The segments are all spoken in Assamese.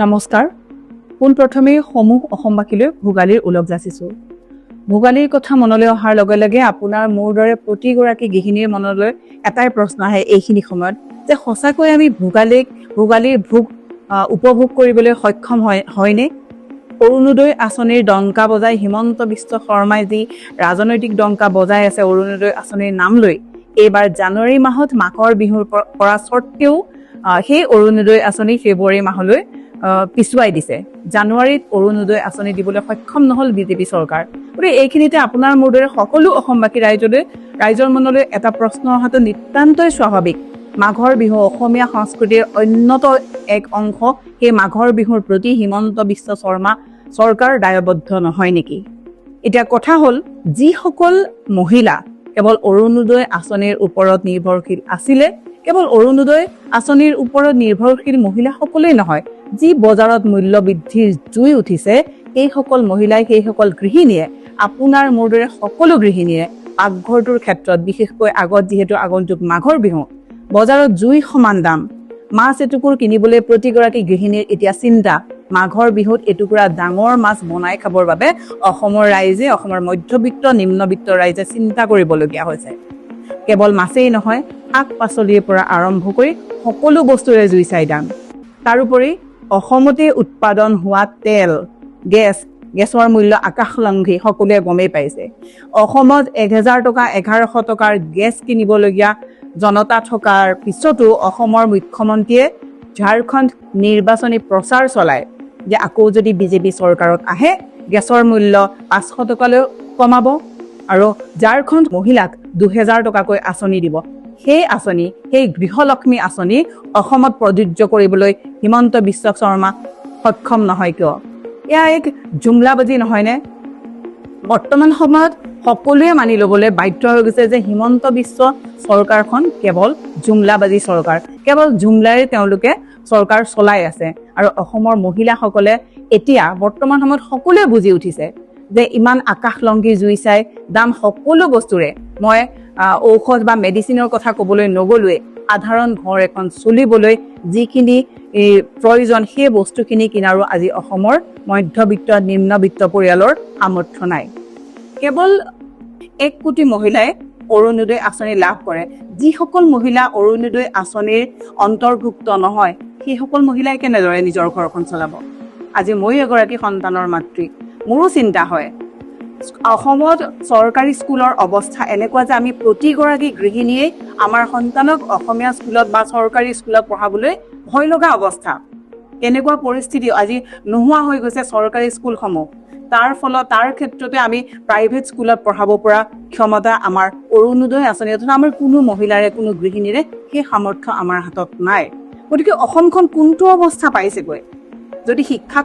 নমস্কাৰ পোনপ্ৰথমে সমূহ অসমবাসীলৈ ভোগালীৰ ওলগ যাচিছোঁ। ভোগালীৰ কথা মনলৈ অহাৰ লগে লগে আপোনাৰ মোৰ দৰে প্ৰতিগৰাকী গৃহিণীৰ মনলৈ এটাই প্ৰশ্ন আহে এইখিনি সময়ত যে সঁচাকৈ আমি ভোগালীৰ ভোগ উপভোগ কৰিবলৈ সক্ষম হয়নে? অৰুণোদয় আঁচনিৰ ডংকা বজাই হিমন্ত বিশ্ব শৰ্মাই যি ৰাজনৈতিক ডংকা বজাই আছে অৰুণোদয় আঁচনিৰ নাম লৈ, এইবাৰ জানুৱাৰী মাহত মাঘৰ বিহুৰ পৰা স্বত্তেও সেই অৰুণোদয় আঁচনি ফেব্ৰুৱাৰী মাহলৈ পিছুৱাই দিছে। জানুৱাৰীত অৰুণোদয় আঁচনি দিবলৈ সক্ষম নহল বিজেপি চৰকাৰ। গতিকে এইখিনিতে আপোনাৰ মোৰ দৰে সকলো অসমবাসী ৰাইজৰ মনলৈ এটা প্ৰশ্ন অহাটো নিতান্তই স্বাভাৱিক। মাঘৰ বিহু অসমীয়া সংস্কৃতিৰ অন্যতম এক অংশ। সেই মাঘৰ বিহুৰ প্ৰতি হিমন্ত বিশ্ব শৰ্মা চৰকাৰ দায়বদ্ধ নহয় নেকি? এতিয়া কথা হ'ল, যিসকল মহিলা কেৱল অৰুণোদয় আঁচনিৰ ওপৰত নিৰ্ভৰশীল আছিলে, কেৱল অৰুণোদয় আঁচনিৰ ওপৰত নিৰ্ভৰশীল মহিলাসকলেই নহয়, যি বজাৰত মূল্য বৃদ্ধিৰ জুই উঠিছে, সেইসকল মহিলাই, সেইসকল গৃহিণীয়ে, আপোনাৰ মোৰ দৰে সকলো গৃহিণীয়ে পাকঘৰটোৰ ক্ষেত্ৰত বিশেষকৈ যিহেতু আগন্তুক মাঘৰ বিহু, বজাৰত জুই সমান দাম। মাছ এটুকুৰ কিনিবলৈ প্ৰতিগৰাকী গৃহিণীৰ এতিয়া চিন্তা। মাঘৰ বিহুত এটুকুৰা ডাঙৰ মাছ বনাই খাবৰ বাবে অসমৰ মধ্যবিত্ত নিম্নবিত্ত ৰাইজে চিন্তা কৰিবলগীয়া হৈছে। কেৱল মাছেই নহয়, শাক পাচলিৰ পৰা আৰম্ভ কৰি সকলো বস্তুৰে জুই চাই দাম। তাৰোপৰি অসমতে উৎপাদন হোৱা তেল, গেছৰ মূল্য আকাশলংঘী, সকলোৱে গমেই পাইছে। অসমত 1000 টকা 1100 টকাৰ গেছ কিনিবলগীয়া জনতা থকাৰ পিছতো অসমৰ মুখ্যমন্ত্ৰীয়ে ঝাৰখণ্ড নিৰ্বাচনী প্ৰচাৰ চলায় যে আকৌ যদি বিজেপি চৰকাৰত আহে গেছৰ মূল্য 500 টকালৈ কমাব আৰু ঝাৰখণ্ড মহিলাক 2000 টকাকৈ আঁচনি দিব। সেই গৃহলক্ষ্মী আঁচনি অসমত প্ৰযোজ্য কৰিবলৈ হিমন্ত বিশ্ব শৰ্মা সক্ষম নহয় কিয়? এয়া এক জুমলাবাজি নহয়নে? বৰ্তমান সময়ত সকলোৱে মানি ল'বলৈ বাধ্য হৈ গৈছে যে হিমন্ত বিশ্ব চৰকাৰখন কেৱল জুমলাবাজি চৰকাৰ, কেৱল জুমলাৰে তেওঁলোকে চৰকাৰ চলাই আছে। আৰু অসমৰ মহিলাসকলে এতিয়া বৰ্তমান সময়ত সকলোৱে বুজি উঠিছে যে ইমান আকাশলংঘী জুই চাই দাম সকলো বস্তুৰে, মই ঔষধ বা মেডিচিনৰ কথা ক'বলৈ নগ'লোৱে, সাধাৰণ ঘৰ এখন চলিবলৈ যিখিনি প্ৰয়োজন সেই বস্তুখিনি কিনাৰো আজি অসমৰ মধ্যবিত্ত নিম্নবিত্ত পৰিয়ালৰ সামৰ্থ্য নাই। কেৱল 1 কোটি মহিলাই অৰুণোদয় আঁচনি লাভ কৰে। যিসকল মহিলা অৰুণোদয় আঁচনিৰ অন্তৰ্ভুক্ত নহয়, সেইসকল মহিলাই কেনেদৰে নিজৰ ঘৰখন চলাব? আজি মই এগৰাকী সন্তানৰ মাতৃ, মোৰো চিন্তা হয়। অসমত চৰকাৰী স্কুলৰ অৱস্থা এনেকুৱা যে আমি প্ৰতিগৰাকী গৃহিণীয়ে আমাৰ সন্তানক অসমীয়া স্কুলত বা চৰকাৰী স্কুলত পঢ়াবলৈ ভয় লগা অৱস্থা। এনেকুৱা পৰিস্থিতি আজি নোহোৱা হৈ গৈছে চৰকাৰী স্কুলসমূহ। তাৰ ক্ষেত্ৰতে আমি প্ৰাইভেট স্কুলত পঢ়াব পৰা ক্ষমতা আমাৰ অৰুণোদয় আঁচনি অথবা আমাৰ কোনো মহিলাৰে, কোনো গৃহিণীৰে সেই সামৰ্থ্য আমাৰ হাতত নাই। গতিকে অসমখন কোনটো অৱস্থা পাইছেগৈ? যদি শিক্ষা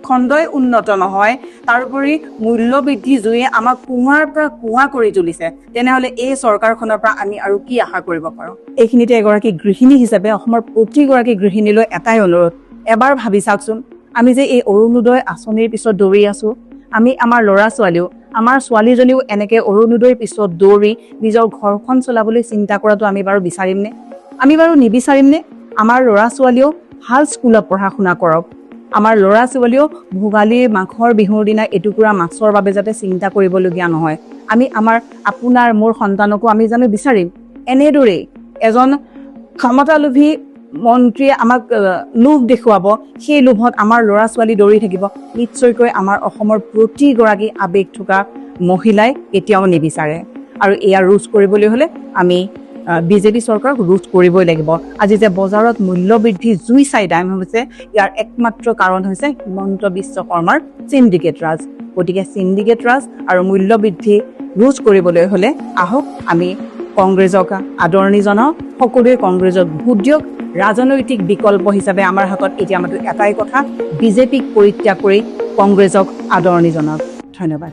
খণ্ডই উন্নত নহয়, তাৰোপৰি মূল্য বৃদ্ধি জুয়ে আমাক কুঁৱাৰ পৰা কুঁৱা কৰি তুলিছে, তেনেহ'লে এই চৰকাৰখনৰ পৰা আমি আৰু কি আশা কৰিব পাৰোঁ? এইখিনিতে এগৰাকী গৃহিণী হিচাপে অসমৰ প্ৰতিগৰাকী গৃহিণীলৈ এটাই অনুৰোধ, এবাৰ ভাবি চাওকচোন, আমি যে এই অৰুণোদয় আঁচনিৰ পিছত দৌৰি আছোঁ, আমাৰ ল'ৰা ছোৱালীও, আমাৰ ছোৱালীজনীও এনেকে অৰুণোদয়ৰ পিছত দৌৰি নিজৰ ঘৰখন চলাবলৈ চিন্তা কৰাটো আমি বাৰু বিচাৰিমনে? আমি বাৰু নিবিচাৰিমনে? আমাৰ ল'ৰা ছোৱালীও ভাল স্কুলত পঢ়া শুনা কৰক। আমাৰ ল'ৰা ছোৱালীও ভোগালীৰ মাঘৰ বিহুৰ দিনা এটুকুৰা মাছৰ বাবে যাতে চিন্তা কৰিবলগীয়া নহয়। আপোনাৰ মোৰ সন্তানকো আমি জানো বিচাৰিম? এনেদৰেই এজন ক্ষমতালোভী মন্ত্ৰীয়ে আমাক লোভ দেখুৱাব, সেই লোভত আমাৰ ল'ৰা ছোৱালী দৌৰি থাকিব। নিশ্চয়কৈ আমাৰ অসমৰ প্ৰতিগৰাকী আৱেগ থকা মহিলাই কেতিয়াও নিবিচাৰে। আৰু এয়া ৰোধ কৰিবলৈ হ'লে আমি বিজেপি চৰকাৰক ৰোধ কৰিবই লাগিব। আজি যে বজাৰত মূল্য বৃদ্ধি জুই চাই দাম হৈছে, ইয়াৰ একমাত্ৰ কাৰণ হৈছে হিমন্ত বিশ্ব শৰ্মাৰ চিণ্ডিকেট ৰাজ। গতিকে চিণ্ডিকেট ৰাজ আৰু মূল্য বৃদ্ধি ৰোধ কৰিবলৈ হ'লে আহক আমি কংগ্ৰেছক আদৰণি জনাওঁ, সকলোৱে কংগ্ৰেছক ভোট দিয়ক। ৰাজনৈতিক বিকল্প হিচাপে আমাৰ হাতত এতিয়া মাত্ৰ এটাই কথা, বিজেপিক পৰিত্যাগ কৰি কংগ্ৰেছক আদৰণি জনাওক। ধন্যবাদ।